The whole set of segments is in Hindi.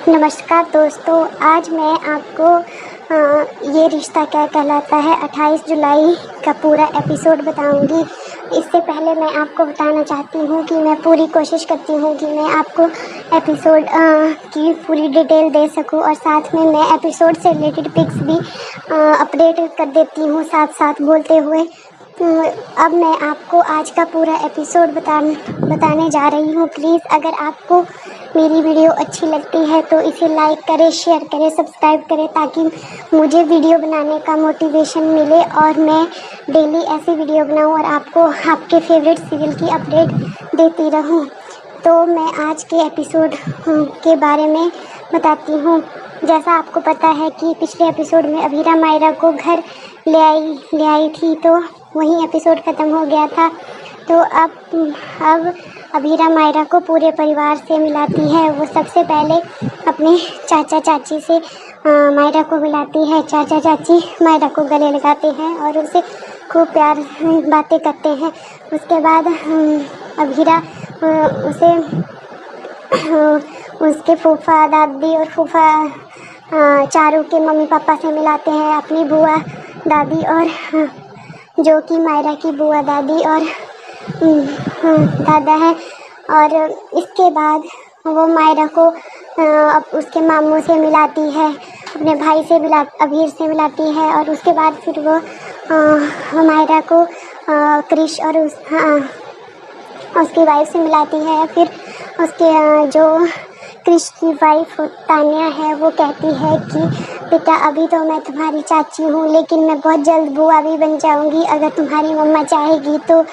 नमस्कार दोस्तों, आज मैं आपको ये रिश्ता क्या कहलाता है 28 जुलाई का पूरा एपिसोड बताऊंगी। इससे पहले मैं आपको बताना चाहती हूँ कि मैं पूरी कोशिश करती हूँ कि मैं आपको एपिसोड की पूरी डिटेल दे सकूँ और साथ में मैं एपिसोड से रिलेटेड पिक्स भी अपडेट कर देती हूँ साथ साथ बोलते हुए। अब मैं आपको आज का पूरा एपिसोड बताने जा रही हूँ। प्लीज़ अगर आपको मेरी वीडियो अच्छी लगती है तो इसे लाइक करें, शेयर करें, सब्सक्राइब करें ताकि मुझे वीडियो बनाने का मोटिवेशन मिले और मैं डेली ऐसी वीडियो बनाऊँ और आपको आपके फेवरेट सीरियल की अपडेट देती रहूँ। तो मैं आज के एपिसोड के बारे में बताती हूँ। जैसा आपको पता है कि पिछले एपिसोड में अभीरा मायरा को घर ले आई थी, तो वहीं एपिसोड ख़त्म हो गया था। तो अब अभीरा मायरा को पूरे परिवार से मिलाती है। वो सबसे पहले अपने चाचा चाची से मायरा को मिलाती है। चाचा चाची मायरा को गले लगाते हैं और उसे खूब प्यार बातें करते हैं। उसके बाद अभीरा उसे उसके फूफा दादी और फूफा चारू के मम्मी पापा से मिलाते हैं, अपनी बुआ दादी और जो कि मायरा की बुआ दादी और दादा है। और इसके बाद वो मायरा को उसके मामू से मिलाती है, अपने भाई से अभीर से मिलाती है। और उसके बाद फिर वो मायरा को क्रिश और उसकी वाइफ से मिलाती है। फिर उसके जो क्रिश की वाइफ तान्या है वो कहती है कि बेटा अभी तो मैं तुम्हारी चाची हूँ, लेकिन मैं बहुत जल्द बुआ भी बन जाऊँगी अगर तुम्हारी मम्मा चाहेगी। तो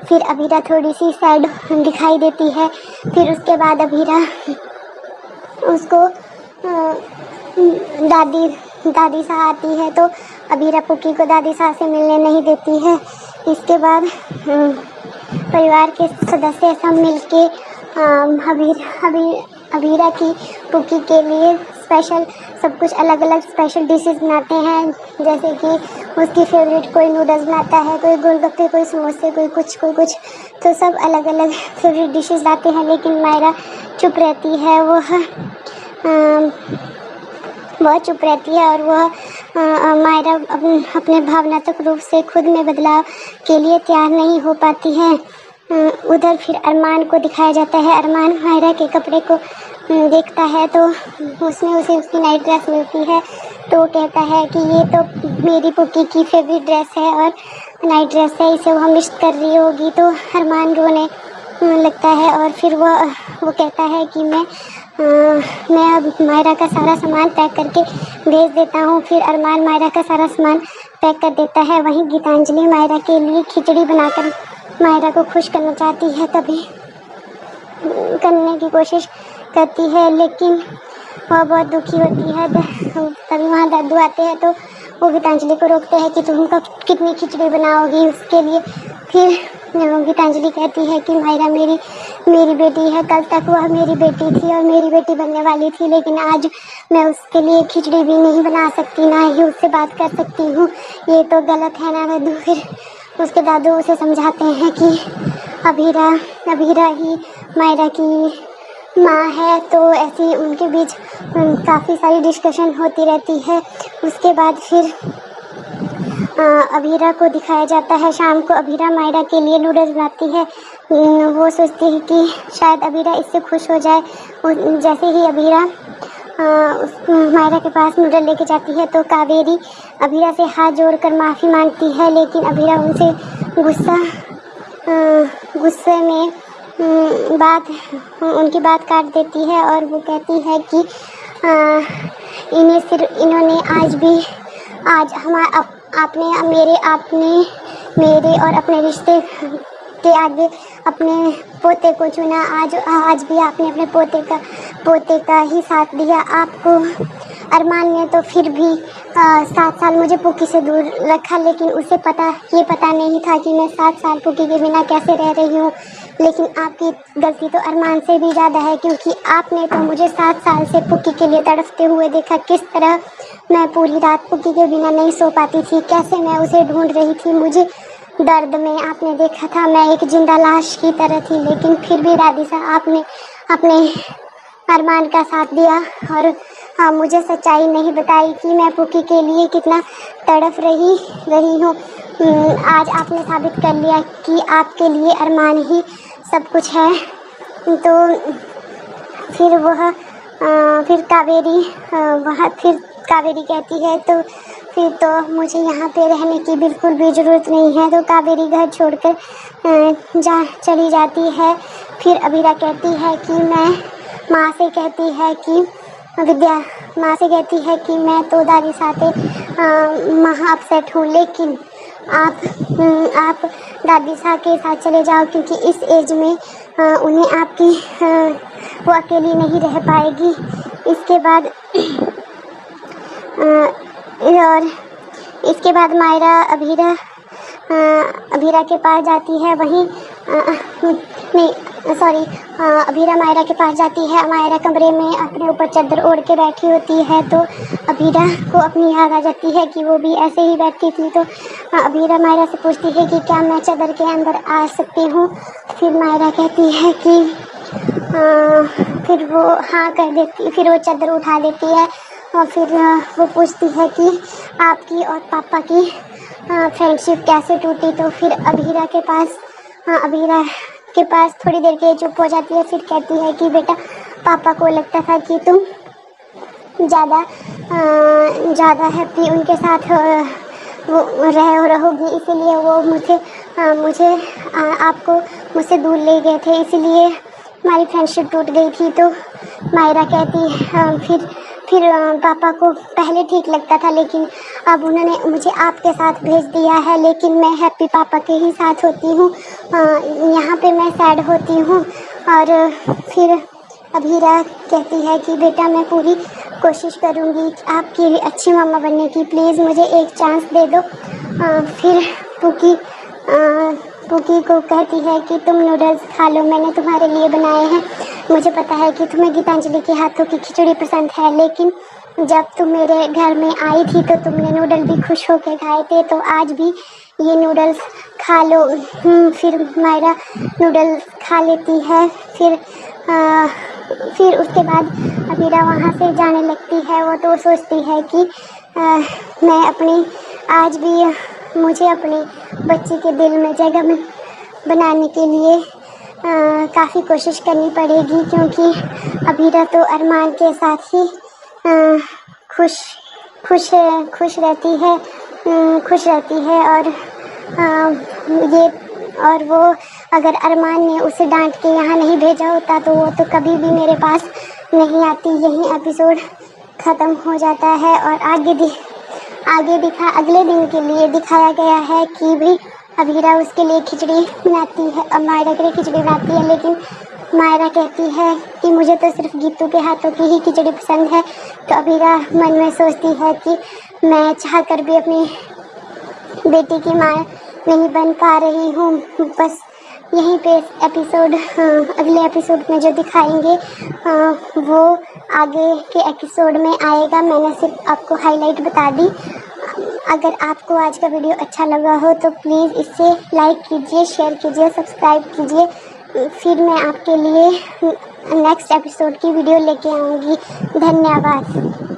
फिर अभीरा थोड़ी सी सैड दिखाई देती है। फिर उसके बाद अभीरा उसको दादी सा आती है, तो अभीरा पुक्की को दादी सा से मिलने नहीं देती है। इसके बाद परिवार के सदस्य सब मिलके अभीरा की पुक्की के लिए स्पेशल सब कुछ अलग अलग स्पेशल डिशेस बनाते हैं। जैसे कि उसकी फेवरेट कोई नूडल्स बनाता है, कोई गोलगप्पे, कोई समोसे, कोई कुछ। तो सब अलग अलग फेवरेट डिशेस लाते हैं, लेकिन मायरा चुप रहती है। बहुत चुप रहती है और वह मायरा अपने भावनात्मक रूप से खुद में बदलाव के लिए तैयार नहीं हो पाती है। उधर फिर अरमान को दिखाया जाता है। अरमान मायरा के कपड़े को देखता है तो उसमें उसे उसकी नाइट ड्रेस मिलती है। तो वो कहता है कि ये तो मेरी पुक्की की फेवरेट ड्रेस है और नाइट ड्रेस है, इसे वो मिस कर रही होगी। तो अरमान रोने लगता है और फिर वो कहता है कि मैं अब मायरा का सारा सामान पैक करके भेज देता हूँ। फिर अरमान मायरा का सारा सामान पैक कर देता है। वहीं गीतांजलि मायरा के लिए खिचड़ी बनाकर मायरा को खुश करना चाहती है, तभी करने की कोशिश करती है, लेकिन वह बहुत दुखी होती है। तभी वहाँ दादू आते हैं तो वो गीतांजलि को रोकते हैं कि तुम कब कितनी खिचड़ी बनाओगी उसके लिए। फिर गीतांजलि कहती है कि मायरा मेरी बेटी है, कल तक वह मेरी बेटी थी और मेरी बेटी बनने वाली थी, लेकिन आज मैं उसके लिए खिचड़ी भी नहीं बना सकती, ना ही उससे बात कर सकती हूँ। ये तो गलत है ना दादू। फिर उसके दादू उसे समझाते हैं कि अभीरा ही मायरा की माँ है। तो ऐसी उनके बीच काफ़ी सारी डिस्कशन होती रहती है। उसके बाद फिर अभीरा को दिखाया जाता है। शाम को अभीरा मायरा के लिए नूडल्स बनाती है। वो सोचती है कि शायद अभीरा इससे खुश हो जाए। जैसे ही अभीरा मायरा के पास नूडल लेके जाती है तो कावेरी अभीरा से हाथ जोड़कर माफ़ी मांगती है, लेकिन अभीरा उनसे गुस्से में उनकी बात काट देती है और वो कहती है कि इन्होंने मेरे और अपने रिश्ते के आगे अपने पोते को चुना। आज भी आपने अपने पोते का ही साथ दिया। आपको अरमान ने तो फिर भी 7 साल मुझे पुक्की से दूर रखा, लेकिन उसे ये पता नहीं था कि मैं 7 साल पुक्की के बिना कैसे रह रही हूँ। लेकिन आपकी गलती तो अरमान से भी ज़्यादा है, क्योंकि आपने तो मुझे 7 साल से पुक्की के लिए तड़पते हुए देखा। किस तरह मैं पूरी रात पुक्की के बिना नहीं सो पाती थी, कैसे मैं उसे ढूंढ रही थी। मुझे दर्द में आपने देखा था, मैं एक जिंदा लाश की तरह थी, लेकिन फिर भी राधिका आपने अपने अरमान का साथ दिया और मुझे सच्चाई नहीं बताई कि मैं पुकी के लिए कितना तड़प रही हूँ। आज आपने साबित कर लिया कि आपके लिए अरमान ही सब कुछ है। तो फिर कावेरी कहती है तो फिर तो मुझे यहाँ पे रहने की बिल्कुल भी ज़रूरत नहीं है। तो कावेरी घर छोड़कर चली जाती है। फिर अबीरा कहती है कि माँ से कहती है कि मैं तो दादी साथे महा अपसेट हूँ, लेकिन आप दादी सा के साथ चले जाओ, क्योंकि इस एज में उन्हें आपकी वो अकेली नहीं रह पाएगी। इसके बाद मायरा अबीरा के पास जाती है। अबीरा मायरा के पास जाती है। मायरा कमरे में अपने ऊपर चादर ओढ़ के बैठी होती है। तो अबीरा को अपनी याद आ जाती है कि वो भी ऐसे ही बैठी थी। तो अबीरा मायरा से पूछती है कि क्या मैं चादर के अंदर आ सकती हूँ। फिर मायरा कहती है कि फिर वो हाँ कर देती। फिर वो चादर उठा देती है और फिर वो पूछती है कि आपकी और पापा की फ्रेंडशिप कैसे टूटी। तो फिर अबीरा के पास थोड़ी देर के चुप हो जाती है। फिर कहती है कि बेटा, पापा को लगता था कि तुम ज़्यादा हैप्पी उनके साथ रहोगी, इसीलिए वो आपको मुझसे दूर ले गए थे, इसीलिए हमारी फ्रेंडशिप टूट गई थी। तो मायरा कहती फिर पापा को पहले ठीक लगता था, लेकिन अब उन्होंने मुझे आपके साथ भेज दिया है, लेकिन मैं हैप्पी पापा के ही साथ होती हूँ। यहाँ पे मैं सैड होती हूँ। और फिर अबीरा कहती है कि बेटा, मैं पूरी कोशिश करूँगी आपकी अच्छी मम्मा बनने की, प्लीज़ मुझे एक चांस दे दो। फिर पुकी को कहती है कि तुम नूडल्स खा लो, मैंने तुम्हारे लिए बनाए हैं। मुझे पता है कि तुम्हें गीतांजलि के हाथों की खिचड़ी पसंद है, लेकिन जब तुम मेरे घर में आई थी तो तुमने नूडल भी खुश होकर खाए थे, तो आज भी ये नूडल्स खा लो। फिर मायरा नूडल्स खा लेती है। फिर उसके बाद अबीरा वहाँ से जाने लगती है। वो तो सोचती है कि मुझे अपने बच्चे के दिल में जगह बनाने के लिए काफ़ी कोशिश करनी पड़ेगी, क्योंकि अबीरा तो अरमान के साथ ही खुश रहती है। और वो अगर अरमान ने उसे डांट के यहाँ नहीं भेजा होता तो वो तो कभी भी मेरे पास नहीं आती। यही एपिसोड ख़त्म हो जाता है और अगले दिन के लिए दिखाया गया है कि भी अबीरा उसके लिए खिचड़ी बनाती है और मायरा के लिए खिचड़ी बनाती है, लेकिन मायरा कहती है कि मुझे तो सिर्फ गीतू के हाथों की ही खिचड़ी पसंद है। तो अबीरा मन में सोचती है कि मैं चाह कर भी अपनी बेटी की माँ नहीं बन पा रही हूँ। बस यहीं पे अगले एपिसोड में जो दिखाएंगे वो आगे के एपिसोड में आएगा। मैंने सिर्फ आपको हाईलाइट बता दी। अगर आपको आज का वीडियो अच्छा लगा हो तो प्लीज़ इसे लाइक कीजिए, शेयर कीजिए, सब्सक्राइब कीजिए। फिर मैं आपके लिए नेक्स्ट एपिसोड की वीडियो लेके आऊँगी। धन्यवाद।